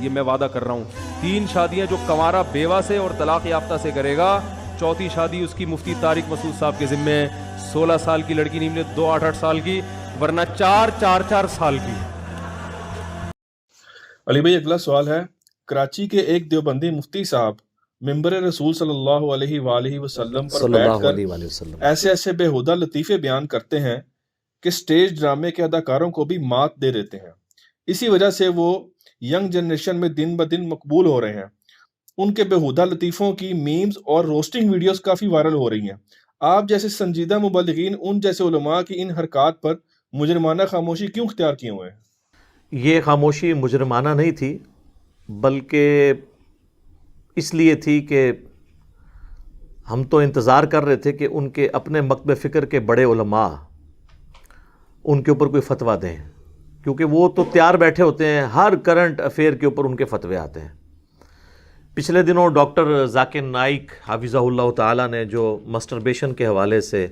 یہ میں وعدہ کر رہا ہوں. 3 شادیاں جو کنوارا بیوہ سے اور طلاق یافتہ سے کرے گا, 4تھی شادی اس کی مفتی طارق مسعود صاحب کے ذمے ہے. 16 سال کی لڑکی نہیں ملے, 2 8 سال کی, ورنہ 4 سال کی. علی بھائی اگلا سوال ہے, کراچی کے ایک دیوبندی مفتی صاحب ممبر رسول صلی اللہ علیہ وآلہ وسلم پر بیٹھ کر ایسے ایسے بےہودہ لطیفے بیان کرتے ہیں کہ سٹیج ڈرامے کے اداکاروں کو بھی مات دے دیتے ہیں. اسی وجہ سے وہ ینگ جنریشن میں دن بدن مقبول ہو رہے ہیں. ان کے بےہودہ لطیفوں کی میمز اور روسٹنگ ویڈیوز کافی وائرل ہو رہی ہیں. آپ جیسے سنجیدہ مبلغین ان جیسے علماء کی ان حرکات پر مجرمانہ خاموشی کیوں اختیار کیے ہوئے ہیں؟ یہ خاموشی مجرمانہ نہیں تھی، بلکہ اس لیے تھی کہ ہم تو انتظار کر رہے تھے کہ ان کے اپنے مکتب فکر کے بڑے علماء ان کے اوپر کوئی فتویٰ دیں، کیونکہ وہ تو تیار بیٹھے ہوتے ہیں، ہر کرنٹ افیئر کے اوپر ان کے فتوے آتے ہیں. پچھلے دنوں ڈاکٹر ذاکر نائک حفظہ اللہ تعالیٰ نے جو مسٹربیشن کے حوالے سے،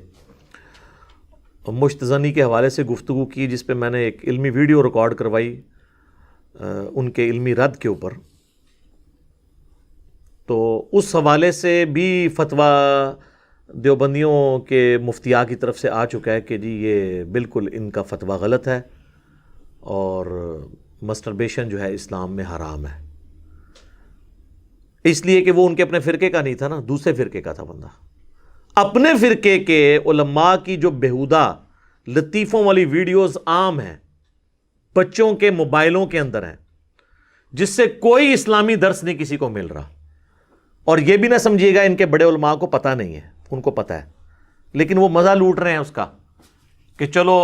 مشت زنی کے حوالے سے گفتگو کی، جس پہ میں نے ایک علمی ویڈیو ریکارڈ کروائی ان کے علمی رد کے اوپر، تو اس حوالے سے بھی فتویٰ دیوبندیوں کے مفتیاء کی طرف سے آ چکا ہے کہ جی یہ بالکل ان کا فتویٰ غلط ہے اور مسٹربیشن جو ہے اسلام میں حرام ہے. اس لیے کہ وہ ان کے اپنے فرقے کا نہیں تھا نا، دوسرے فرقے کا تھا بندہ. اپنے فرقے کے علماء کی جو بےہودہ لطیفوں والی ویڈیوز عام ہیں، بچوں کے موبائلوں کے اندر ہیں، جس سے کوئی اسلامی درس نہیں کسی کو مل رہا. اور یہ بھی نہ سمجھیے گا ان کے بڑے علماء کو پتہ نہیں ہے، ان کو پتہ ہے، لیکن وہ مزہ لوٹ رہے ہیں اس کا کہ چلو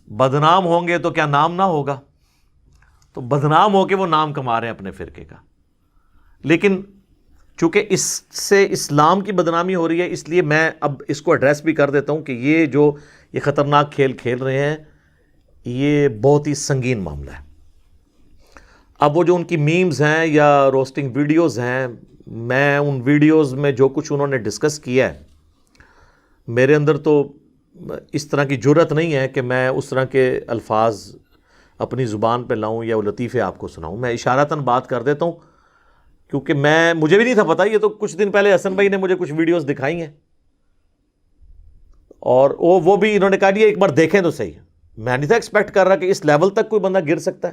بدنام ہوں گے تو کیا نام نہ ہوگا. تو بدنام ہو کے وہ نام کما رہے ہیں اپنے فرقے کا. لیکن چونکہ اس سے اسلام کی بدنامی ہو رہی ہے، اس لیے میں اب اس کو ایڈریس بھی کر دیتا ہوں کہ یہ خطرناک کھیل کھیل رہے ہیں، یہ بہت ہی سنگین معاملہ ہے. اب وہ جو ان کی میمز ہیں یا روسٹنگ ویڈیوز ہیں، میں ان ویڈیوز میں جو کچھ انہوں نے ڈسکس کیا ہے، میرے اندر تو اس طرح کی جرت نہیں ہے کہ میں اس طرح کے الفاظ اپنی زبان پہ لاؤں یا وہ لطیفے آپ کو سناؤں. میں اشارتاً بات کر دیتا ہوں کیونکہ مجھے بھی نہیں تھا پتہ. یہ تو کچھ دن پہلے حسن بھائی نے مجھے کچھ ویڈیوز دکھائی ہیں اور وہ بھی انہوں نے کہا یہ ایک بار دیکھیں تو صحیح. میں نہیں تھا ایکسپیکٹ کر رہا کہ اس لیول تک کوئی بندہ گر سکتا ہے.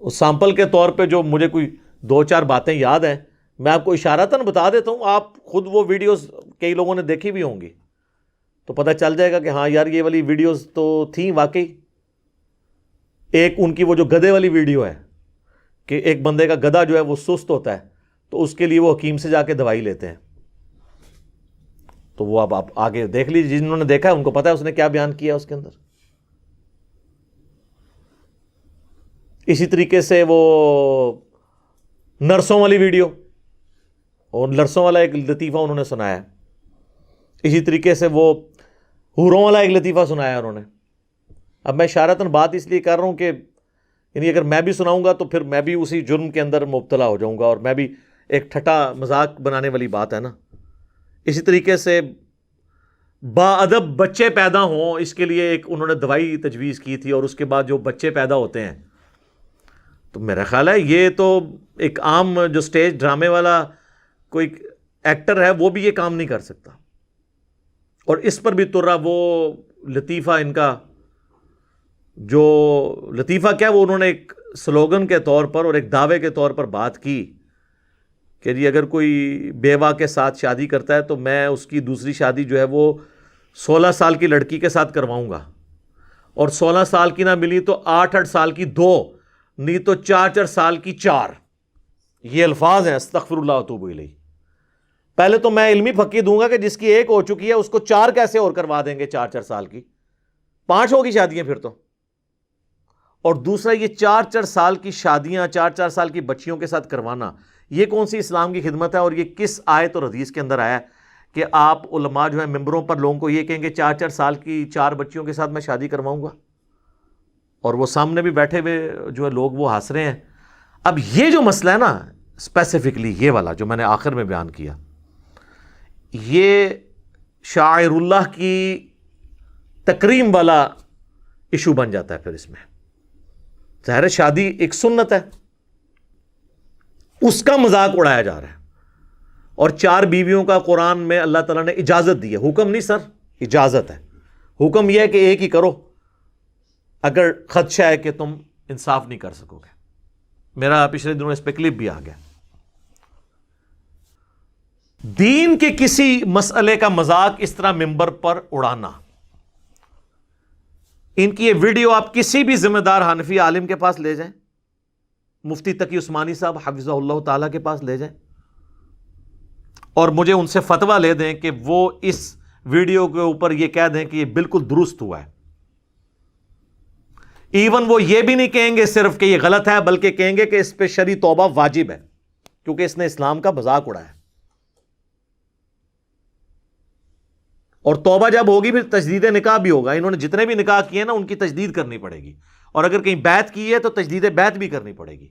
اس سیمپل کے طور پہ جو مجھے کوئی 2-4 باتیں یاد ہیں، میں آپ کو اشارتاً بتا دیتا ہوں. آپ خود وہ ویڈیوز کئی لوگوں نے دیکھی بھی ہوں گی تو پتہ چل جائے گا کہ ہاں یار یہ والی ویڈیوز تو تھیں واقعی. ایک ان کی وہ جو گدھے والی ویڈیو ہے کہ ایک بندے کا گدھا جو ہے وہ سست ہوتا ہے تو اس کے لیے وہ حکیم سے جا کے دوائی لیتے ہیں. تو وہ اب آپ آگے دیکھ لیجیے، جنہوں نے دیکھا ہے ان کو پتہ ہے اس نے کیا بیان کیا اس کے اندر. اسی طریقے سے وہ نرسوں والی ویڈیو اور نرسوں والا ایک لطیفہ انہوں نے سنایا ہے. اسی طریقے سے وہ حوروں والا ایک لطیفہ سنایا ہے انہوں نے. اب میں اشارتاً بات اس لیے کر رہا ہوں کہ یعنی اگر میں بھی سناؤں گا تو پھر میں بھی اسی جرم کے اندر مبتلا ہو جاؤں گا، اور میں بھی ایک ٹھٹا مذاق بنانے والی بات ہے نا. اسی طریقے سے با ادب بچے پیدا ہوں، اس کے لیے ایک انہوں نے دوائی تجویز کی تھی، اور اس کے بعد جو بچے پیدا ہوتے ہیں تو میرا خیال ہے یہ تو ایک عام جو سٹیج ڈرامے والا کوئی ایکٹر ہے وہ بھی یہ کام نہیں کر سکتا. اور اس پر بھی ترا وہ لطیفہ، ان کا جو لطیفہ کیا، وہ انہوں نے ایک سلوگن کے طور پر اور ایک دعوے کے طور پر بات کی کہ جی اگر کوئی بیوہ کے ساتھ شادی کرتا ہے تو میں اس کی دوسری شادی جو ہے وہ 16 سال کی لڑکی کے ساتھ کرواؤں گا، اور 16 سال کی نہ ملی تو 8 سال کی 2، نہیں تو 4 سال کی 4. یہ الفاظ ہیں، استغفر اللہ واتوب الیہ. پہلے تو میں علمی پھکی دوں گا کہ جس کی 1 ہو چکی ہے اس کو 4 کیسے اور کروا دیں گے، 4 سال کی 5 ہوگی شادیاں پھر تو. اور دوسرا یہ 4 سال کی شادیاں 4 سال کی بچیوں کے ساتھ کروانا، یہ کون سی اسلام کی خدمت ہے؟ اور یہ کس آیت اور حدیث کے اندر آیا ہے کہ آپ علماء جو ہیں ممبروں پر لوگوں کو یہ کہیں گے 4 سال کی 4 بچیوں کے ساتھ میں شادی کرواؤں گا، اور وہ سامنے بھی بیٹھے ہوئے جو ہے لوگ وہ ہنس رہے ہیں. اب یہ جو مسئلہ ہے نا، اسپیسیفکلی یہ والا جو میں نے آخر میں بیان کیا، یہ شاعر اللہ کی تکریم والا ایشو بن جاتا ہے پھر اس میں. ظاہر شادی ایک سنت ہے، اس کا مذاق اڑایا جا رہا ہے. اور 4 بیویوں کا قرآن میں اللہ تعالیٰ نے اجازت دی ہے، حکم نہیں سر، اجازت ہے. حکم یہ ہے کہ ایک ہی کرو اگر خدشہ ہے کہ تم انصاف نہیں کر سکو گے. میرا پچھلے دنوں اس پہ کلپ بھی آ گیا. دین کے کسی مسئلے کا مذاق اس طرح ممبر پر اڑانا، ان کی یہ ویڈیو آپ کسی بھی ذمہ دار حنفی عالم کے پاس لے جائیں، مفتی تقی عثمانی صاحب حفظہ اللہ تعالیٰ کے پاس لے جائیں اور مجھے ان سے فتویٰ لے دیں کہ وہ اس ویڈیو کے اوپر یہ کہہ دیں کہ یہ بالکل درست ہوا ہے. ایون وہ یہ بھی نہیں کہیں گے صرف کہ یہ غلط ہے، بلکہ کہیں گے کہ اس پہ شرعی توبہ واجب ہے کیونکہ اس نے اسلام کا مذاق اڑایا. اور توبہ جب ہوگی پھر تجدید نکاح بھی ہوگا. انہوں نے جتنے بھی نکاح کیے نا ان کی تجدید کرنی پڑے گی، اور اگر کہیں بیعت کی ہے تو تجدید بیعت بھی کرنی پڑے گی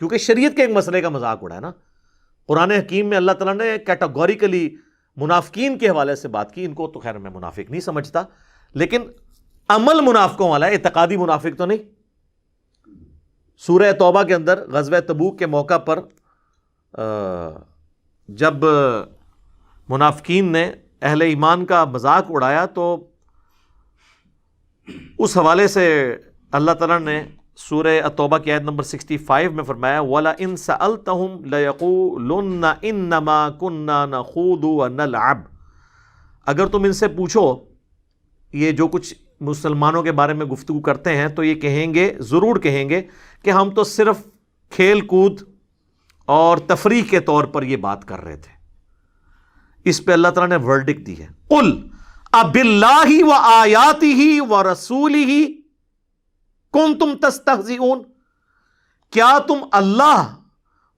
کیونکہ شریعت کے ایک مسئلے کا مذاق اڑایا نا. قرآن حکیم میں اللہ تعالیٰ نے کیٹاگوریکلی منافقین کے حوالے سے بات کی. ان کو تو خیر میں منافق نہیں سمجھتا، لیکن عمل منافقوں والا ہے، اعتقادی منافق تو نہیں. سورہ توبہ کے اندر غزوہ تبوک کے موقع پر جب منافقین نے اہل ایمان کا مذاق اڑایا تو اس حوالے سے اللہ تعالیٰ نے سورہ التوبہ کی آیت نمبر 65 میں فرمایا وَلَئِن سَأَلْتَهُمْ لَيَقُولُنَّ إِنَّمَا كُنَّا نَخُوضُ وَنَلْعَبُ. اگر تم ان سے پوچھو یہ جو کچھ مسلمانوں کے بارے میں گفتگو کرتے ہیں تو یہ کہیں گے، ضرور کہیں گے کہ ہم تو صرف کھیل کود اور تفریح کے طور پر یہ بات کر رہے تھے. اس پہ اللہ تعالیٰ نے ورڈکٹ دی ہے قُلْ أَبِاللَّهِ وَآيَاتِهِ وَرَسُولِهِ كُنْتُمْ تَسْتَهْزِئُونَ. کیا تم اللہ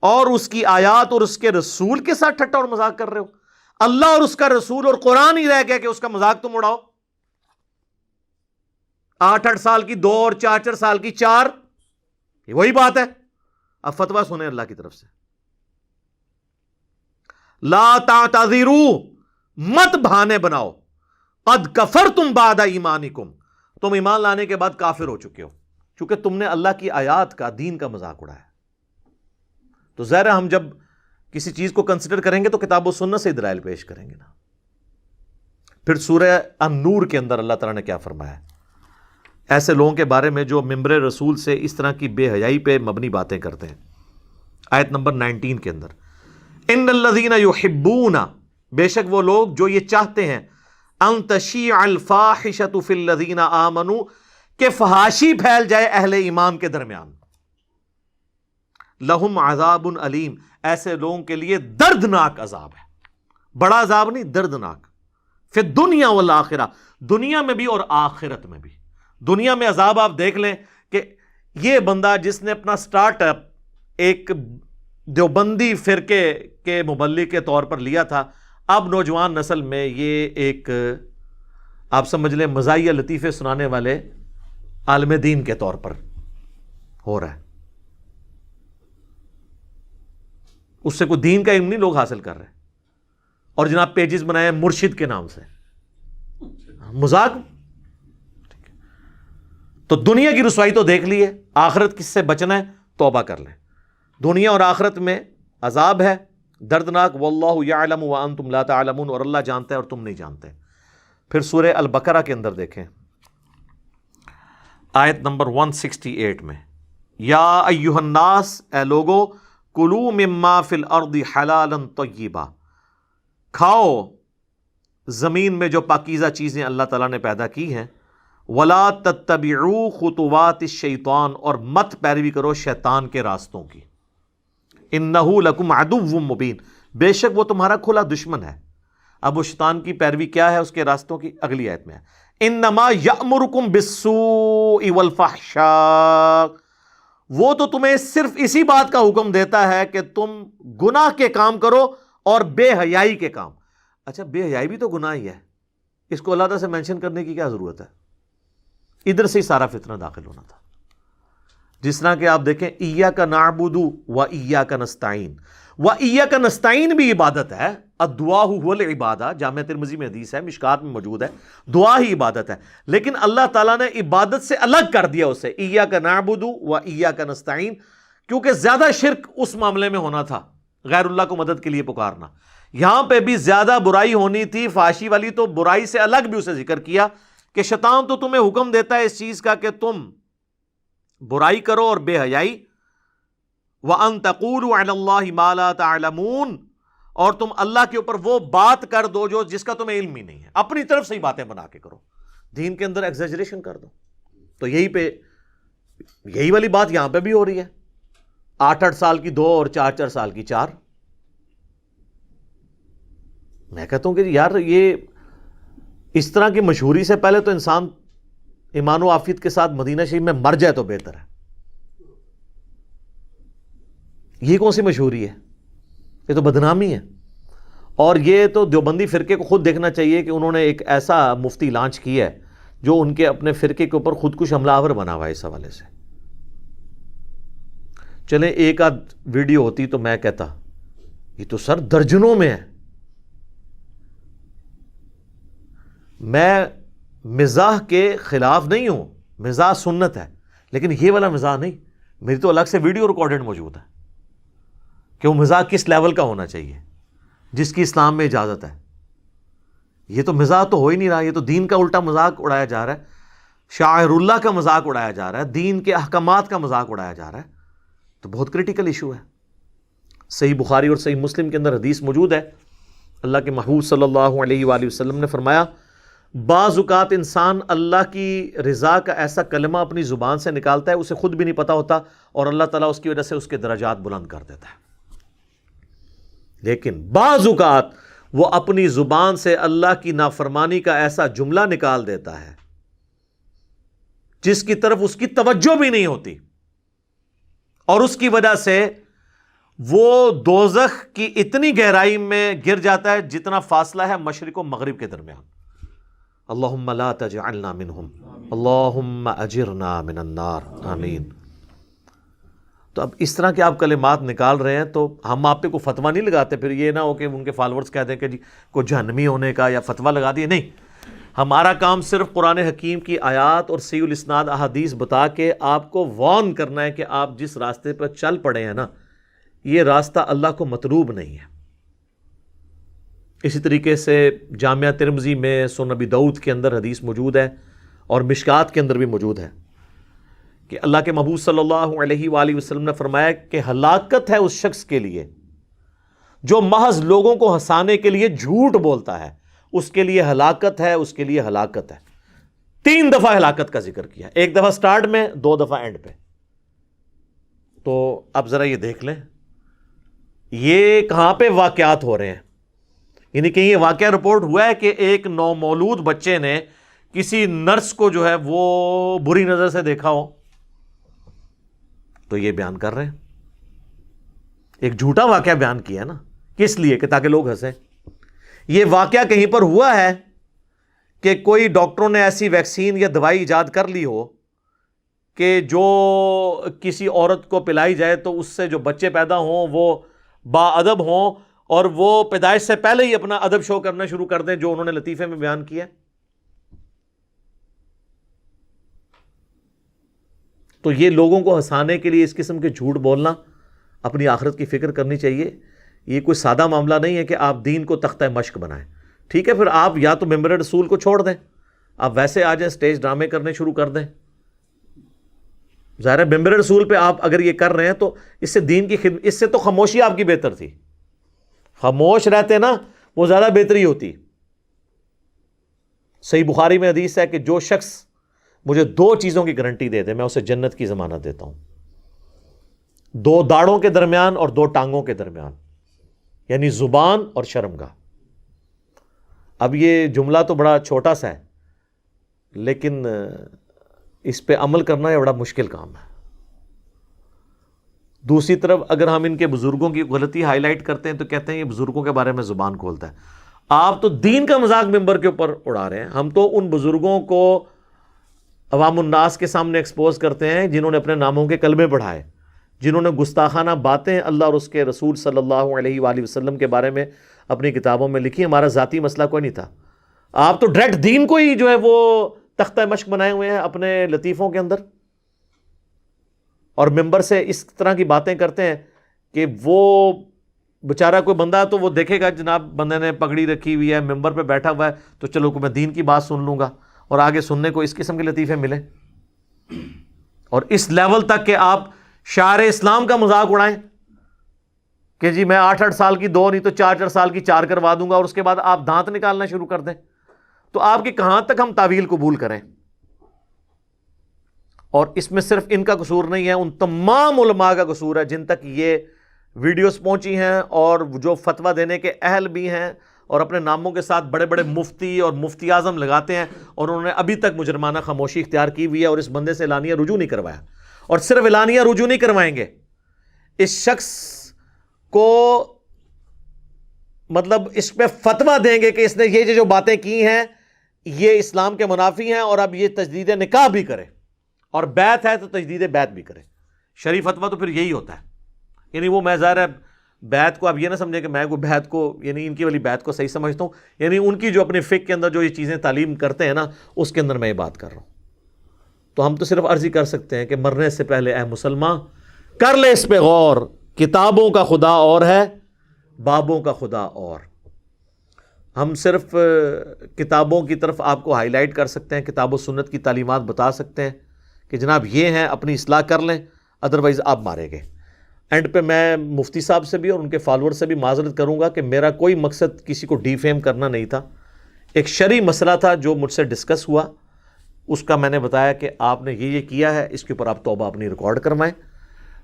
اور اس کی آیات اور اس کے رسول کے ساتھ ٹھٹا اور مذاق کر رہے ہو؟ اللہ اور اس کا رسول اور قرآن ہی رہ گیا کہ اس کا مذاق تم اڑاؤ. 8 سال کی 2 اور 4 سال کی 4، یہ وہی بات ہے. اب فتویٰ سنیں اللہ کی طرف سے. لا تعتذروا، مت بہانے بناؤ، قد کفرتم بعد ایمانکم، تم ایمان لانے کے بعد کافر ہو چکے ہو کیونکہ تم نے اللہ کی آیات کا، دین کا مذاق اڑایا. تو ظاہر ہے ہم جب کسی چیز کو کنسیڈر کریں گے تو کتاب و سنت سے دلائل پیش کریں گے نا. پھر سورہ النور کے اندر اللہ تعالیٰ نے کیا فرمایا ایسے لوگوں کے بارے میں جو ممبر رسول سے اس طرح کی بے حیائی پہ مبنی باتیں کرتے ہیں. آیت نمبر 19 کے اندر ان الذین یحبون، بے شک وہ لوگ جو یہ چاہتے ہیں، ان تشیع الفاحشۃ فی الذین آمنوا، کہ فحاشی پھیل جائے اہل ایمان کے درمیان. لہم عذاب علیم، ایسے لوگوں کے لیے دردناک عذاب ہے. بڑا عذاب نہیں، دردناک. فی الدنیا والآخرہ، دنیا میں بھی اور آخرت میں بھی. دنیا میں عذاب آپ دیکھ لیں کہ یہ بندہ جس نے اپنا سٹارٹ اپ ایک دیوبندی فرقے کے مبلغ کے طور پر لیا تھا، اب نوجوان نسل میں یہ ایک آپ سمجھ لیں مزاحیہ لطیفے سنانے والے عالم دین کے طور پر ہو رہا ہے. اس سے کوئی دین کا علم نہیں لوگ حاصل کر رہے ہیں، اور جناب پیجز بنائے ہیں مرشد کے نام سے. مذاق. تو دنیا کی رسوائی تو دیکھ لی ہے، آخرت کس سے بچنا ہے؟ توبہ کر لیں. دنیا اور آخرت میں عذاب ہے دردناک. واللہ یعلم وانتم لا تعلمون، اور اللہ جانتا ہے اور تم نہیں جانتے. پھر سورہ البقرہ کے اندر دیکھیں آیت نمبر 168 میں یا ایھا الناس، اے لوگو، کلوا مما فی الارض حلالا طیبا، کھاؤ زمین میں جو پاکیزہ چیزیں اللہ تعالیٰ نے پیدا کی ہیں. ولا تتبعوا خطوات الشیطان، اور مت پیروی کرو شیطان کے راستوں کی. انہ لکم عدو مبین، بے شک وہ تمہارا کھلا دشمن ہے. اب وہ شیطان کی پیروی کیا ہے اس کے راستوں کی؟ اگلی آیت میں ہے انما یأمرکم بالسوء والفحشاء، وہ تو تمہیں صرف اسی بات کا حکم دیتا ہے کہ تم گناہ کے کام کرو اور بے حیائی کے کام. اچھا بے حیائی بھی تو گناہ ہی ہے، اس کو علیحدہ سے مینشن کرنے کی کیا ضرورت ہے؟ ادھر سے ہی سارا فتنہ داخل ہونا تھا. جس طرح کہ آپ دیکھیں ایاک نعبد و ایاک نستعین، و ایاک نستعین بھی عبادت ہے، الدعاء هو العبادہ، جامع ترمذی میں حدیث ہے، مشکات میں موجود ہے، دعا ہی عبادت ہے، لیکن اللہ تعالیٰ نے عبادت سے الگ کر دیا اسے، ایاک نعبد و ایاک نستعین، کیونکہ زیادہ شرک اس معاملے میں ہونا تھا، غیر اللہ کو مدد کے لیے پکارنا۔ یہاں پہ بھی زیادہ برائی ہونی تھی، فحاشی والی، تو برائی سے الگ بھی اسے ذکر کیا کہ شیطان تو تمہیں حکم دیتا ہے اس چیز کا کہ تم برائی کرو اور بے حیائی، وَأَن تَقُولُوا عَلَى اللَّهِ مَا لَا تَعْلَمُونَ، اور تم اللہ کے اوپر وہ بات کر دو جو جس کا تمہیں علم ہی نہیں ہے، اپنی طرف سے ہی باتیں بنا کے کرو، دین کے اندر ایگزیجریشن کر دو۔ تو یہی والی بات یہاں پہ بھی ہو رہی ہے، 8 سال کی 2 اور 4 سال کی 4۔ میں کہتا ہوں کہ یار یہ اس طرح کی مشہوری سے پہلے تو انسان ایمان و عافیت کے ساتھ مدینہ شریف میں مر جائے تو بہتر ہے۔ یہ کون سی مشہوری ہے؟ یہ تو بدنامی ہے۔ اور یہ تو دیوبندی فرقے کو خود دیکھنا چاہیے کہ انہوں نے ایک ایسا مفتی لانچ کیا ہے جو ان کے اپنے فرقے کے اوپر خودکش حملہ آور بنا ہوا ہے اس حوالے سے۔ چلیں ایک آدھ ویڈیو ہوتی تو میں کہتا، یہ تو سر درجنوں میں ہے۔ میں مزاح کے خلاف نہیں ہوں، مزاح سنت ہے، لیکن یہ والا مزاح نہیں۔ میری تو الگ سے ویڈیو ریکارڈڈ موجود ہے کہ وہ مزاح کس لیول کا ہونا چاہیے جس کی اسلام میں اجازت ہے۔ یہ تو مزاح تو ہو ہی نہیں رہا، یہ تو دین کا الٹا مذاق اڑایا جا رہا ہے، شاعر اللہ کا مذاق اڑایا جا رہا ہے، دین کے احکامات کا مذاق اڑایا جا رہا ہے۔ تو بہت کریٹیکل ایشو ہے۔ صحیح بخاری اور صحیح مسلم کے اندر حدیث موجود ہے، اللہ کے محبوب صلی اللہ علیہ وآلہ وسلم نے فرمایا، بعض اوقات انسان اللہ کی رضا کا ایسا کلمہ اپنی زبان سے نکالتا ہے اسے خود بھی نہیں پتا ہوتا، اور اللہ تعالیٰ اس کی وجہ سے اس کے درجات بلند کر دیتا ہے۔ لیکن بعض اوقات وہ اپنی زبان سے اللہ کی نافرمانی کا ایسا جملہ نکال دیتا ہے جس کی طرف اس کی توجہ بھی نہیں ہوتی، اور اس کی وجہ سے وہ دوزخ کی اتنی گہرائی میں گر جاتا ہے جتنا فاصلہ ہے مشرق و مغرب کے درمیان۔ اللہم لا تجعلنا منہم، اللہم اجرنا من النار، آمین۔ تو اب اس طرح کے آپ کلمات نکال رہے ہیں تو ہم آپ پہ کوئی فتویٰ نہیں لگاتے، پھر یہ نہ ہو کہ ان کے فالورز کہہ دیں کہ جی کوئی جہنمی ہونے کا یا فتویٰ لگا دیے، نہیں۔ ہمارا کام صرف قرآن حکیم کی آیات اور صحیح الاسناد احادیث بتا کے آپ کو وارن کرنا ہے کہ آپ جس راستے پر چل پڑے ہیں نا، یہ راستہ اللہ کو مطلوب نہیں ہے۔ اسی طریقے سے جامعہ ترمذی میں سنن نبی داؤد کے اندر حدیث موجود ہے، اور مشکات کے اندر بھی موجود ہے کہ اللہ کے محبوب صلی اللہ علیہ وآلہ وسلم نے فرمایا کہ ہلاکت ہے اس شخص کے لیے جو محض لوگوں کو ہنسانے کے لیے جھوٹ بولتا ہے، اس کے لیے ہلاکت ہے، اس کے لیے ہلاکت ہے۔ 3 دفعہ ہلاکت کا ذکر کیا، 1 دفعہ سٹارٹ میں، 2 دفعہ اینڈ پہ۔ تو اب ذرا یہ دیکھ لیں یہ کہاں پہ واقعات ہو رہے ہیں۔ یعنی کہ یہ واقعہ رپورٹ ہوا ہے کہ ایک نومولود بچے نے کسی نرس کو جو ہے وہ بری نظر سے دیکھا ہو، تو یہ بیان کر رہے ہیں۔ ایک جھوٹا واقعہ بیان کیا نا، کس لیے؟ کہ تاکہ لوگ ہنسیں۔ یہ واقعہ کہیں پر ہوا ہے کہ کوئی ڈاکٹروں نے ایسی ویکسین یا دوائی ایجاد کر لی ہو کہ جو کسی عورت کو پلائی جائے تو اس سے جو بچے پیدا ہوں وہ با ادب ہوں، اور وہ پیدائش سے پہلے ہی اپنا ادب شو کرنا شروع کر دیں، جو انہوں نے لطیفے میں بیان کیا۔ تو یہ لوگوں کو ہنسانے کے لیے اس قسم کے جھوٹ بولنا، اپنی آخرت کی فکر کرنی چاہیے۔ یہ کوئی سادہ معاملہ نہیں ہے کہ آپ دین کو تختہ مشق بنائیں۔ ٹھیک ہے، پھر آپ یا تو ممبر رسول کو چھوڑ دیں، آپ ویسے آ جائیں، سٹیج ڈرامے کرنے شروع کر دیں۔ ظاہر ہے ممبر رسول پہ آپ اگر یہ کر رہے ہیں تو اس سے دین کی خدمت، اس سے تو خاموشی آپ کی بہتر تھی۔ خاموش رہتے نا وہ زیادہ بہتری ہوتی۔ صحیح بخاری میں حدیث ہے کہ جو شخص مجھے 2 چیزوں کی گارنٹی دے دے میں اسے جنت کی ضمانت دیتا ہوں، 2 داڑھوں کے درمیان اور 2 ٹانگوں کے درمیان، یعنی زبان اور شرمگاہ۔ اب یہ جملہ تو بڑا چھوٹا سا ہے، لیکن اس پہ عمل کرنا یہ بڑا مشکل کام ہے۔ دوسری طرف اگر ہم ان کے بزرگوں کی غلطی ہائی لائٹ کرتے ہیں تو کہتے ہیں یہ بزرگوں کے بارے میں زبان کھولتا ہے۔ آپ تو دین کا مذاق ممبر کے اوپر اڑا رہے ہیں۔ ہم تو ان بزرگوں کو عوام الناس کے سامنے ایکسپوز کرتے ہیں، جنہوں نے اپنے ناموں کے کلمے پڑھائے، جنہوں نے گستاخانہ باتیں اللہ اور اس کے رسول صلی اللہ علیہ وآلہ وسلم کے بارے میں اپنی کتابوں میں لکھی. ہمارا ذاتی مسئلہ کوئی نہیں تھا. آپ تو ڈائریکٹ دین کو ہی جو ہے وہ تختہ مشق بنائے ہوئے ہیں اپنے لطیفوں کے اندر، اور ممبر سے اس طرح کی باتیں کرتے ہیں کہ وہ بیچارہ کوئی بندہ تو وہ دیکھے گا جناب بندے نے پگڑی رکھی ہوئی ہے، ممبر پہ بیٹھا ہوا ہے، تو چلو میں دین کی بات سن لوں گا، اور آگے سننے کو اس قسم کے لطیفے ملیں. اور اس لیول تک کہ آپ شعار اسلام کا مذاق اڑائیں کہ جی میں 8 سال کی 2 نہیں تو 4 سال کی 4 کروا دوں گا، اور اس کے بعد آپ دانت نکالنا شروع کر دیں، تو آپ کی کہاں تک ہم تعویل قبول کریں؟ اور اس میں صرف ان کا قصور نہیں ہے، ان تمام علماء کا قصور ہے جن تک یہ ویڈیوز پہنچی ہیں اور جو فتویٰ دینے کے اہل بھی ہیں اور اپنے ناموں کے ساتھ بڑے بڑے مفتی اور مفتی اعظم لگاتے ہیں، اور انہوں نے ابھی تک مجرمانہ خاموشی اختیار کی ہوئی ہے اور اس بندے سے اعلانیہ رجوع نہیں کروایا. اور صرف اعلانیہ رجوع نہیں کروائیں گے، اس شخص کو مطلب اس پہ فتویٰ دیں گے کہ اس نے یہ جو باتیں کی ہیں یہ اسلام کے منافی ہیں، اور اب یہ تجدید نکاح بھی کرے، اور بیعت ہے تو تجدید بیعت بھی کرے. شریف فتویٰ تو پھر یہی ہوتا ہے. یعنی وہ میں ظاہر ہے بیعت کو اب یہ نہ سمجھے کہ میں کوئی بیعت کو یعنی ان کی والی بیعت کو صحیح سمجھتا ہوں، یعنی ان کی جو اپنے فقہ کے اندر جو یہ چیزیں تعلیم کرتے ہیں نا اس کے اندر میں یہ بات کر رہا ہوں. تو ہم تو صرف عرض ہی کر سکتے ہیں کہ مرنے سے پہلے اے مسلمان کر لے اس پہ غور، کتابوں کا خدا اور ہے، بابوں کا خدا اور. ہم صرف کتابوں کی طرف آپ کو ہائی لائٹ کر سکتے ہیں، کتاب و سنت کی تعلیمات بتا سکتے ہیں کہ جناب یہ ہیں، اپنی اصلاح کر لیں، ادروائز آپ مارے گئے. اینڈ پہ میں مفتی صاحب سے بھی اور ان کے فالوور سے بھی معذرت کروں گا کہ میرا کوئی مقصد کسی کو ڈی فیم کرنا نہیں تھا. ایک شرعی مسئلہ تھا جو مجھ سے ڈسکس ہوا، اس کا میں نے بتایا کہ آپ نے یہ کیا ہے، اس کے اوپر آپ توبہ اپنی ریکارڈ کروائیں.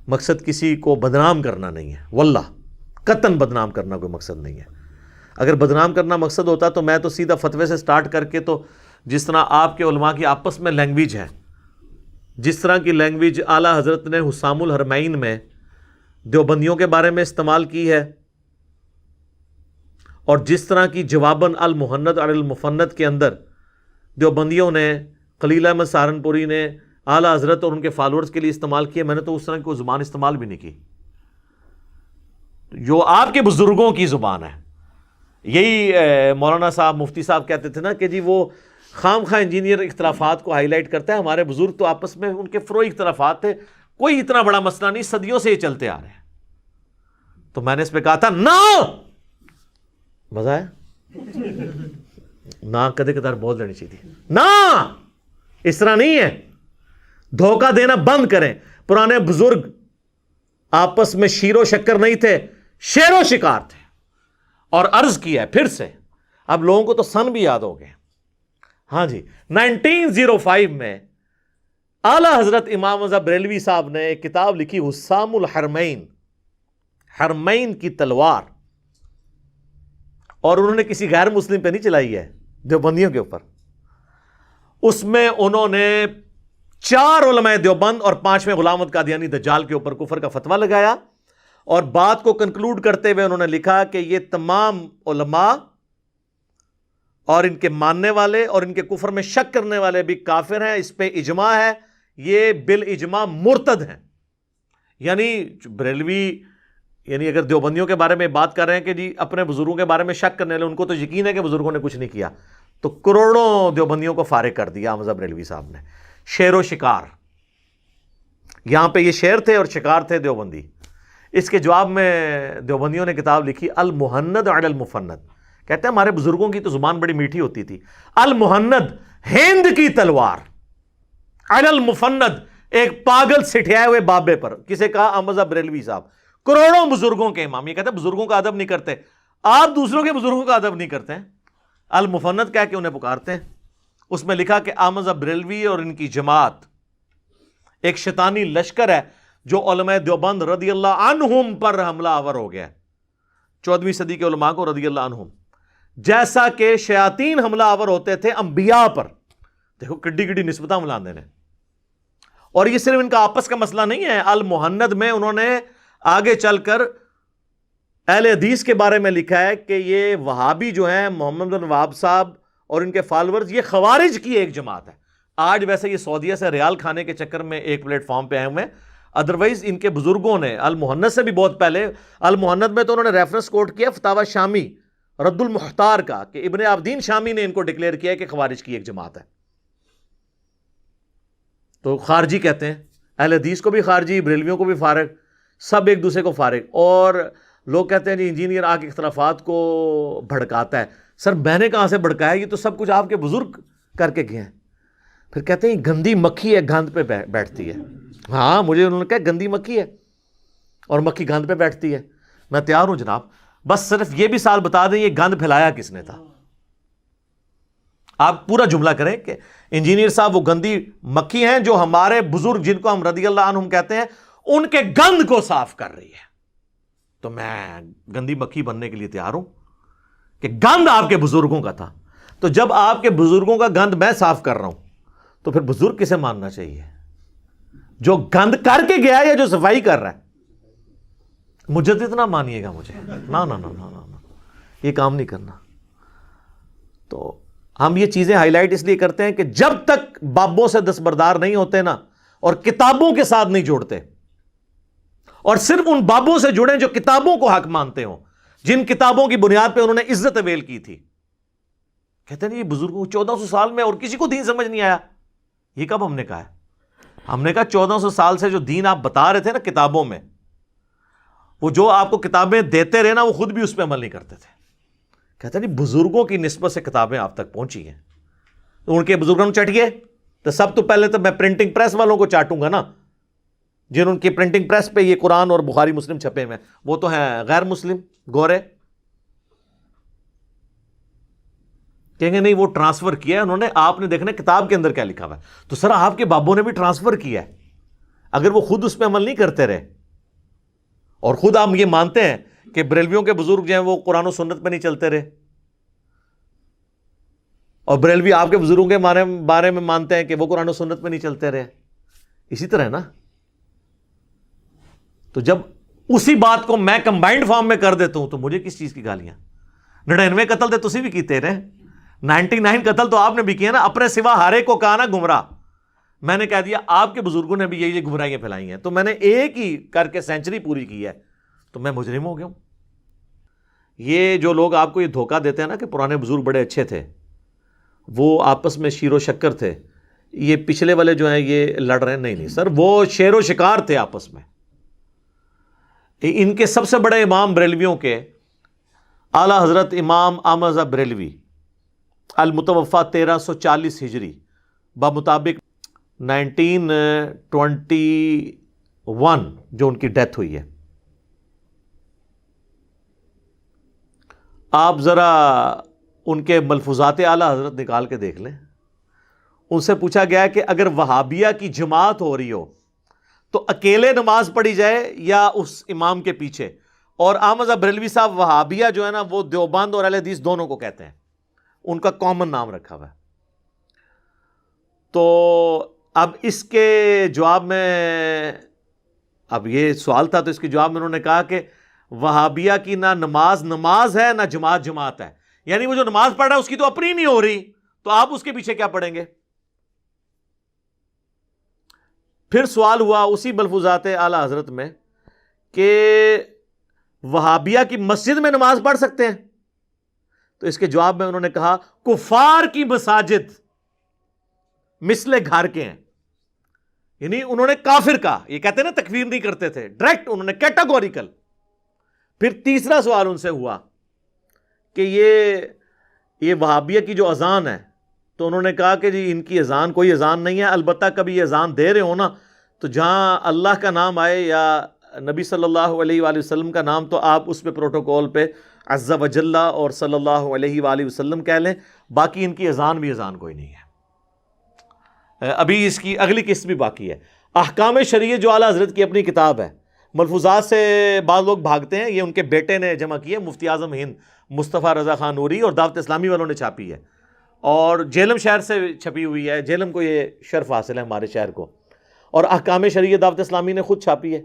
مقصد کسی کو بدنام کرنا نہیں ہے، واللہ قطعاً بدنام کرنا کوئی مقصد نہیں ہے. اگر بدنام کرنا مقصد ہوتا تو میں تو سیدھا فتوے سے سٹارٹ کر کے، تو جس طرح آپ کے علماء کی آپس میں لینگویج ہے، جس طرح کی لینگویج اعلیٰ حضرت نے حسام الحرمین میں دیوبندیوں کے بارے میں استعمال کی ہے، اور جس طرح کی جواباً المحند علی المفند کے اندر دیوبندیوں نے، خلیل احمد سہارنپوری نے اعلیٰ حضرت اور ان کے فالوورز کے لیے استعمال کیے، میں نے تو اس طرح کی کوئی زبان استعمال بھی نہیں کی جو آپ کے بزرگوں کی زبان ہے. یہی مولانا صاحب مفتی صاحب کہتے تھے نا کہ جی وہ خام خواہ انجینئر اختلافات کو ہائی لائٹ کرتا ہے، ہمارے بزرگ تو آپس میں ان کے فروئی اختلافات تھے، کوئی اتنا بڑا مسئلہ نہیں، صدیوں سے یہ چلتے آ رہے ہیں. تو میں نے اس پہ کہا تھا نہ مزہ آیا نہ کدے کدار بول دینی چاہیے نہ، اس طرح نہیں ہے. دھوکہ دینا بند کریں. پرانے بزرگ آپس میں شیر و شکر نہیں تھے، شیر و شکار تھے. اور عرض کیا ہے پھر سے، اب لوگوں کو تو سن بھی یاد ہو گئے. ہاں جی، 1905 میں اعلیٰ حضرت امام رضا بریلوی صاحب نے ایک کتاب لکھی، حسام الحرمین، حرمین کی تلوار، اور انہوں نے کسی غیر مسلم پہ نہیں چلائی ہے، دیوبندیوں کے اوپر. اس میں انہوں نے 4 علماء دیوبند اور 5ویں غلام احمد قادیانی دجال کے اوپر کفر کا فتویٰ لگایا، اور بات کو کنکلوڈ کرتے ہوئے انہوں نے لکھا کہ یہ تمام علماء اور ان کے ماننے والے اور ان کے کفر میں شک کرنے والے بھی کافر ہیں، اس پہ اجماع ہے، یہ بالاجماع مرتد ہیں. یعنی بریلوی یعنی اگر دیوبندیوں کے بارے میں بات کر رہے ہیں کہ جی اپنے بزرگوں کے بارے میں شک کرنے والے، ان کو تو یقین ہے کہ بزرگوں نے کچھ نہیں کیا، تو کروڑوں دیوبندیوں کو فارغ کر دیا احمد بریلوی صاحب نے. شیر و شکار، یہاں پہ یہ شیر تھے اور شکار تھے دیوبندی. اس کے جواب میں دیوبندیوں نے کتاب لکھی المحند علی المفند. کہتے ہیں ہمارے بزرگوں کی تو زبان بڑی میٹھی ہوتی تھی. المحند ہند کی تلوار، علی المفند ایک پاگل سٹھیائے ہوئے بابے پر. کسے کہا؟ احمد بریلوی صاحب، کروڑوں بزرگوں کے امام. یہ کہتے ہیں بزرگوں کا ادب نہیں کرتے، آپ دوسروں کے بزرگوں کا ادب نہیں کرتے ہیں. المفند کہہ کے انہیں پکارتے ہیں. اس میں لکھا کہ احمد بریلوی اور ان کی جماعت ایک شیطانی لشکر ہے جو علماء دیوبند رضی اللہ عنہم پر حملہ آور ہو گیا. 14ویں صدی کے علماء کو رضی اللہ عنہم، جیسا کہ شیاطین حملہ آور ہوتے تھے انبیاء پر. دیکھو کڈی کڈی نسبتاں ملاندے نے. اور یہ صرف ان کا آپس کا مسئلہ نہیں ہے. المحند میں انہوں نے آگے چل کر اہل حدیث کے بارے میں لکھا ہے کہ یہ وہابی جو ہیں، محمد بن وہاب صاحب اور ان کے فالورز، یہ خوارج کی ایک جماعت ہے. آج ویسے یہ سعودیہ سے ریال کھانے کے چکر میں ایک پلیٹ فارم پہ آئے ہوئے ہیں، ادروائز ان کے بزرگوں نے المہند سے بھی بہت پہلے، المہند میں تو انہوں نے ریفرنس کوٹ کیا فتاوی شامی رد المحتار کا، کہ ابن عابدین شامی نے ان کو ڈکلیئر کیا کہ خوارج کی ایک جماعت ہے. تو خارجی کہتے ہیں، اہل حدیث کو بھی خارجی، بریلویوں کو بھی فارغ، سب ایک دوسرے کو فارغ. اور لوگ کہتے ہیں جی انجینئر آ کے اختلافات کو بھڑکاتا ہے. سر میں نے کہاں سے بھڑکایا؟ یہ تو سب کچھ آپ کے بزرگ کر کے گئے ہیں. پھر کہتے ہیں گندی مکھی ہے گند پہ بیٹھتی ہے. ہاں مجھے انہوں نے کہا گندی مکھی ہے اور مکھی گند پہ بیٹھتی ہے. میں تیار ہوں جناب، بس صرف یہ بھی سال بتا دیں یہ گند پھیلایا کس نے تھا. آپ پورا جملہ کریں کہ انجینئر صاحب وہ گندی مکھی ہیں جو ہمارے بزرگ جن کو ہم رضی اللہ عنہم کہتے ہیں ان کے گند کو صاف کر رہی ہے. تو میں گندی مکھی بننے کے لیے تیار ہوں کہ گند آپ کے بزرگوں کا تھا. تو جب آپ کے بزرگوں کا گند میں صاف کر رہا ہوں تو پھر بزرگ کسے ماننا چاہیے؟ جو گند کر کے گیا یا جو صفائی کر رہا ہے؟ مجدد نہ مانیے گا مجھے، نہ یہ کام نہیں کرنا. تو ہم یہ چیزیں ہائی لائٹ اس لیے کرتے ہیں کہ جب تک بابوں سے دستبردار نہیں ہوتے نا اور کتابوں کے ساتھ نہیں جوڑتے، اور صرف ان بابوں سے جڑیں جو کتابوں کو حق مانتے ہوں، جن کتابوں کی بنیاد پہ انہوں نے عزت اویل کی تھی. کہتے ہیں یہ بزرگوں 1400 سال میں اور کسی کو دین سمجھ نہیں آیا. یہ کب ہم نے کہا ہے؟ ہم نے کہا 1400 سال سے جو دین آپ بتا رہے تھے نا کتابوں میں، وہ جو آپ کو کتابیں دیتے رہے نا وہ خود بھی اس پہ عمل نہیں کرتے تھے. کہتے ہیں بزرگوں کی نسبت سے کتابیں آپ تک پہنچی ہیں. تو ان کے بزرگوں چٹیے تو سب تو پہلے تو میں پرنٹنگ پریس والوں کو چاٹوں گا نا، جن ان کی پرنٹنگ پریس پہ یہ قرآن اور بخاری مسلم چھپے ہوئے، وہ تو ہیں غیر مسلم گورے. کہیں گے نہیں وہ ٹرانسفر کیا ہے انہوں نے، آپ نے دیکھنا کتاب کے اندر کیا لکھا ہوا ہے. تو سر آپ کے بابوں نے بھی ٹرانسفر کیا ہے، اگر وہ خود اس پہ عمل نہیں کرتے رہے، اور خود آپ یہ مانتے ہیں کہ بریلویوں کے بزرگ جو ہیں وہ قرآن و سنت پہ نہیں چلتے رہے، اور بریلوی آپ کے بزرگوں کے بارے میں مانتے ہیں کہ وہ قرآن و سنت پہ نہیں چلتے رہے، اسی طرح نا. تو جب اسی بات کو میں کمبائنڈ فارم میں کر دیتا ہوں تو مجھے کس چیز کی گالیاں؟ 99 قتل تھے تسی بھی کیتے رہے، 99 قتل تو آپ نے بھی کیا نا، اپنے سوا ہارے کو کہا نا گمراہ. میں نے کہہ دیا آپ کے بزرگوں نے بھی یہ گمراہیاں پھیلائی ہیں، تو میں نے ایک ہی کر کے سینچری پوری کی ہے، تو میں مجرم ہو گیا ہوں. یہ جو لوگ آپ کو یہ دھوکہ دیتے ہیں نا کہ پرانے بزرگ بڑے اچھے تھے، وہ آپس میں شیر و شکر تھے، یہ پچھلے والے جو ہیں یہ لڑ رہے ہیں. نہیں سر، وہ شیر و شکار تھے آپس میں. ان کے سب سے بڑے امام بریلویوں کے اعلیٰ حضرت امام احمد رضا بریلوی المتوفا 1340 ہجری بمطابق 1921 جو ان کی ڈیتھ ہوئی ہے. آپ ذرا ان کے ملفوظات اعلیٰ حضرت نکال کے دیکھ لیں. ان سے پوچھا گیا کہ اگر وہابیہ کی جماعت ہو رہی ہو تو اکیلے نماز پڑھی جائے یا اس امام کے پیچھے؟ اور احمد بریلوی صاحب وہابیہ جو ہے نا وہ دیوبند اور اہل حدیث دونوں کو کہتے ہیں، ان کا کامن نام رکھا ہوا ہے. تو اب اس کے جواب میں، اب یہ سوال تھا تو اس کے جواب میں انہوں نے کہا کہ وہابیہ کی نہ نماز ہے نہ جماعت ہے. یعنی وہ جو نماز پڑھ رہا ہے اس کی تو اپنی نہیں ہو رہی، تو آپ اس کے پیچھے کیا پڑھیں گے؟ پھر سوال ہوا اسی ملفوظات اعلیٰ حضرت میں کہ وہابیہ کی مسجد میں نماز پڑھ سکتے ہیں؟ تو اس کے جواب میں انہوں نے کہا کفار کی مساجد مثل گھر کے ہیں. یعنی انہوں نے کافر کہا، یہ کہتے ہیں نا تکفیر نہیں کرتے تھے، ڈائریکٹ انہوں نے کیٹاگوریکل. پھر تیسرا سوال ان سے ہوا کہ یہ وہابیہ کی جو اذان ہے، تو انہوں نے کہا کہ جی ان کی اذان کوئی اذان نہیں ہے، البتہ کبھی یہ اذان دے رہے ہو نا تو جہاں اللہ کا نام آئے یا نبی صلی اللہ علیہ وآلہ وسلم کا نام تو آپ اس پہ پروٹوکول پہ عز و جل اور صلی اللہ علیہ وآلہ وسلم کہہ لیں، باقی ان کی اذان بھی اذان کوئی نہیں ہے. ابھی اس کی اگلی قسط بھی باقی ہے. احکام شریعت جو اعلیٰ حضرت کی اپنی کتاب ہے، ملفوظات سے بعض لوگ بھاگتے ہیں، یہ ان کے بیٹے نے جمع کی ہے، مفتی اعظم ہند مصطفیٰ رضا خان نوری اور دعوت اسلامی والوں نے چھاپی ہے، اور جہلم شہر سے چھپی ہوئی ہے. جہلم کو یہ شرف حاصل ہے ہمارے شہر کو. اور احکام شریعت دعوت اسلامی نے خود چھاپی ہے.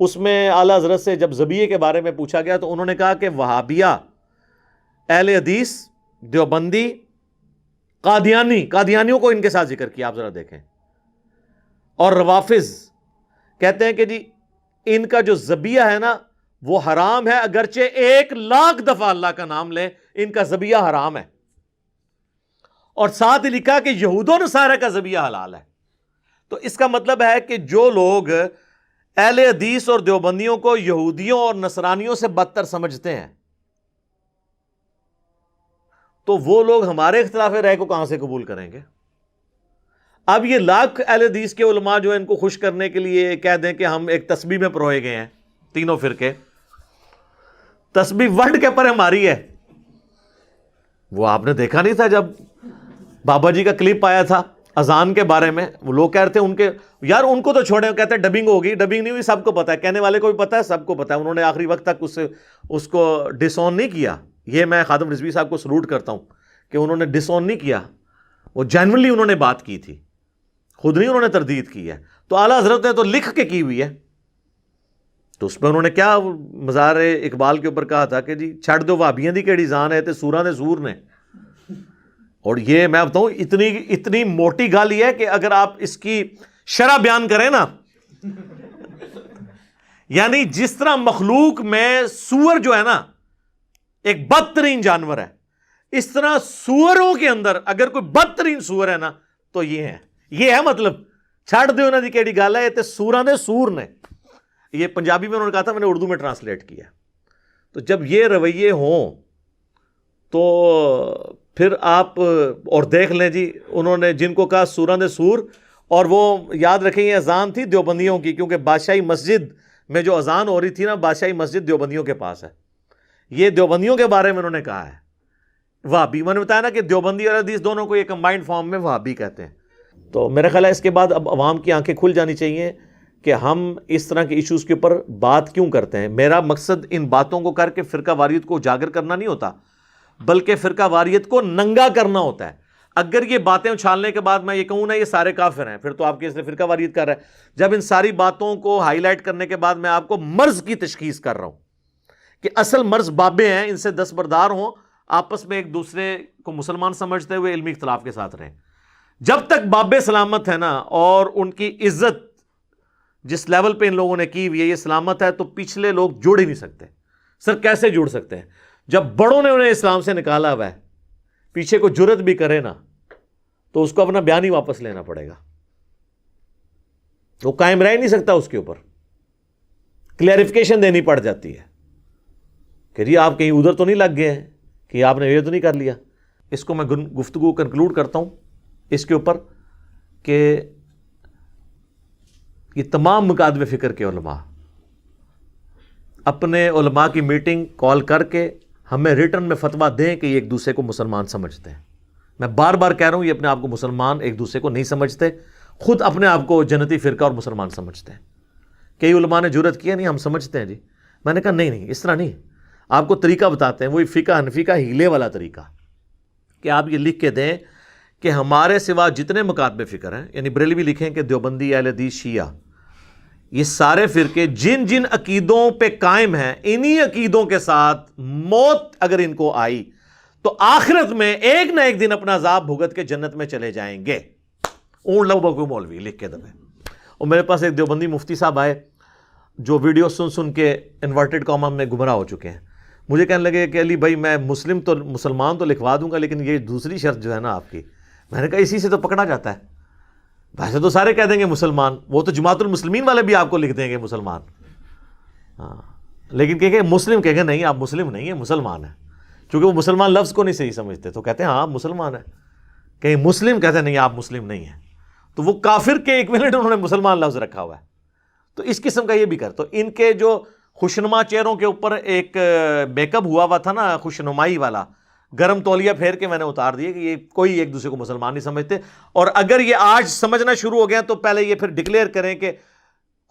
اس میں اعلیٰ حضرت سے جب ذبیحے کے بارے میں پوچھا گیا تو انہوں نے کہا کہ وہابیہ، اہل حدیث، دیوبندی قادیانیوں کو ان کے ساتھ ذکر کیا، آپ ذرا دیکھیں. اور روافظ کہتے ہیں کہ جی ان کا جو ذبیحہ ہے نا وہ حرام ہے، اگرچہ 1,00,000 دفعہ اللہ کا نام لیں ان کا ذبیحہ حرام ہے. اور ساتھ ہی لکھا کہ یہود و نصارہ کا ذبیحہ حلال ہے. تو اس کا مطلب ہے کہ جو لوگ اہل حدیث اور دیوبندیوں کو یہودیوں اور نصرانیوں سے بدتر سمجھتے ہیں تو وہ لوگ ہمارے اختلاف رائے کو کہاں سے قبول کریں گے؟ اب یہ لاکھ اہل حدیث کے علماء جو ان کو خوش کرنے کے لیے کہہ دیں کہ ہم ایک تسبیح میں پروئے گئے ہیں، تینوں فرقے، تسبیح ورڈ کے پر ہماری ہے. وہ آپ نے دیکھا نہیں تھا جب بابا جی کا کلپ آیا تھا اذان کے بارے میں، وہ لوگ کہہ رہے تھے ان کے یار ان کو تو چھوڑیں، کہتے ہیں ڈبنگ ہوگی، ڈبنگ نہیں ہوئی، سب کو پتا ہے، کہنے والے کو بھی پتا ہے، سب کو پتا ہے. انہوں نے آخری وقت تک اس کو ڈس آن نہیں کیا. یہ میں خادم رضوی صاحب کو سلوٹ کرتا ہوں کہ انہوں نے ڈس آن نہیں کیا، وہ جینوئنلی انہوں نے بات کی تھی، خود نہیں انہوں نے تردید کی ہے. تو اعلیٰ حضرت نے تو لکھ کے کی ہوئی ہے. تو اس پہ انہوں نے کیا مزار اقبال کے اوپر کہا تھا کہ جی چھڑ دو وہابیاں دی کیڑی جان ہے تے سوراں دے سور نے. اور یہ میں بتاؤں اتنی موٹی گال یہ ہے کہ اگر آپ اس کی شرح بیان کریں نا، یعنی جس طرح مخلوق میں سور جو ہے نا ایک بدترین جانور ہے، اس طرح سوروں کے اندر اگر کوئی بدترین سور ہے نا تو یہ ہے مطلب چھڑ دے انہاں دی کیڑی گل ہے تے سوراں دے سور نے. یہ پنجابی میں انہوں نے کہا تھا، میں نے اردو میں ٹرانسلیٹ کیا. تو جب یہ رویے ہوں تو پھر آپ اور دیکھ لیں جی، انہوں نے جن کو کہا سوراں دے سور، اور وہ یاد رکھیں یہ اذان تھی دیوبندیوں کی، کیونکہ بادشاہی مسجد میں جو اذان ہو رہی تھی نا بادشاہی مسجد دیوبندیوں کے پاس ہے. یہ دیوبندیوں کے بارے میں انہوں نے کہا ہے. وہابی میں نے بتایا نا کہ دیوبندی اور حدیث دونوں کو یہ کمبائنڈ فارم میں وہابی کہتے ہیں. تو میرا خیال ہے اس کے بعد اب عوام کی آنکھیں کھل جانی چاہیے کہ ہم اس طرح کے ایشوز کے اوپر بات کیوں کرتے ہیں. میرا مقصد ان باتوں کو کر کے فرقہ واریت کو اجاگر کرنا نہیں ہوتا، بلکہ فرقہ واریت کو ننگا کرنا ہوتا ہے. اگر یہ باتیں اچھالنے کے بعد میں یہ کہوں نا یہ سارے کافر ہیں، پھر تو آپ کے اس نے فرقہ واریت کر رہا ہے. جب ان ساری باتوں کو ہائی لائٹ کرنے کے بعد میں آپ کو مرض کی تشخیص کر رہا ہوں کہ اصل مرض بابے ہیں، ان سے دستبردار ہوں، آپس میں ایک دوسرے کو مسلمان سمجھتے ہوئے علمی اختلاف کے ساتھ رہیں. جب تک بابے سلامت ہے نا اور ان کی عزت جس لیول پہ ان لوگوں نے کی ہوئی ہے یہ سلامت ہے، تو پچھلے لوگ جوڑ ہی نہیں سکتے. سر کیسے جوڑ سکتے ہیں جب بڑوں نے انہیں اسلام سے نکالا ہوا ہے؟ پیچھے کو جرت بھی کرے نا تو اس کو اپنا بیان ہی واپس لینا پڑے گا. وہ قائم رہ نہیں سکتا، اس کے اوپر کلیریفیکیشن دینی پڑ جاتی ہے کہ جی آپ کہیں ادھر تو نہیں لگ گئے ہیں، کہ آپ نے یہ تو نہیں کر لیا. اس کو میں گفتگو کنکلوڈ کرتا ہوں اس کے اوپر کہ یہ تمام مکاتب فکر کے علماء اپنے علماء کی میٹنگ کال کر کے ہمیں ریٹرن میں فتویٰ دیں کہ یہ ایک دوسرے کو مسلمان سمجھتے ہیں. میں بار بار کہہ رہا ہوں یہ اپنے آپ کو مسلمان ایک دوسرے کو نہیں سمجھتے، خود اپنے آپ کو جنتی فرقہ اور مسلمان سمجھتے ہیں. کئی علماء نے جرت کیا نہیں ہم سمجھتے ہیں جی. میں نے کہا نہیں اس طرح نہیں، آپ کو طریقہ بتاتے ہیں، وہی فقہ حنفی کا ہیلے والا طریقہ کہ آپ یہ لکھ کے دیں کہ ہمارے سوا جتنے مکاتب فکر ہیں، یعنی بریلوی لکھیں کہ دیوبندی، اہل حدیث، شیعہ، یہ سارے فرقے جن جن عقیدوں پہ قائم ہیں، انہی عقیدوں کے ساتھ موت اگر ان کو آئی تو آخرت میں ایک نہ ایک دن اپنا عذاب بھگت کے جنت میں چلے جائیں گے. اون لو بکو مولوی لکھ کے دبے. اور میرے پاس ایک دیوبندی مفتی صاحب آئے جو ویڈیو سن کے انورٹڈ کاما میں گمراہ ہو چکے ہیں. مجھے کہنے لگے کہ علی بھائی میں مسلمان تو لکھوا دوں گا لیکن یہ دوسری شرط جو ہے نا آپ کی. میں نے کہا اسی سے تو پکڑا جاتا ہے. ویسے تو سارے کہہ دیں گے مسلمان، وہ تو جماعت المسلمین والے بھی آپ کو لکھ دیں گے مسلمان، ہاں، لیکن کہیں گے مسلم، کہیں گے نہیں آپ مسلم نہیں ہیں مسلمان ہیں، چونکہ وہ مسلمان لفظ کو نہیں صحیح سمجھتے تو کہتے ہیں ہاں آپ مسلمان ہیں. کہیں مسلم کہتے ہیں نہیں آپ مسلم نہیں ہیں، تو وہ کافر کے ایکویلنٹ انہوں نے مسلمان لفظ رکھا ہوا ہے. تو اس قسم کا یہ بھی کر، تو ان کے جو خوشنما چہروں کے اوپر ایک میک اپ ہوا ہوا تھا نا خوشنمائی والا، گرم تولیہ پھیر کے میں نے اتار دیے کہ یہ کوئی ایک دوسرے کو مسلمان نہیں سمجھتے. اور اگر یہ آج سمجھنا شروع ہو گیا تو پہلے یہ پھر ڈکلیئر کریں کہ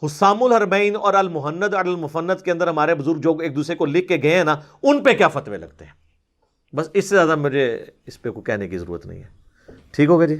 حسام الحرمین اور المحند اور المفند کے اندر ہمارے بزرگ جو ایک دوسرے کو لکھ کے گئے ہیں نا ان پہ کیا فتوے لگتے ہیں. بس اس سے زیادہ مجھے اس پہ کوئی کہنے کی ضرورت نہیں ہے. ٹھیک ہوگا جی.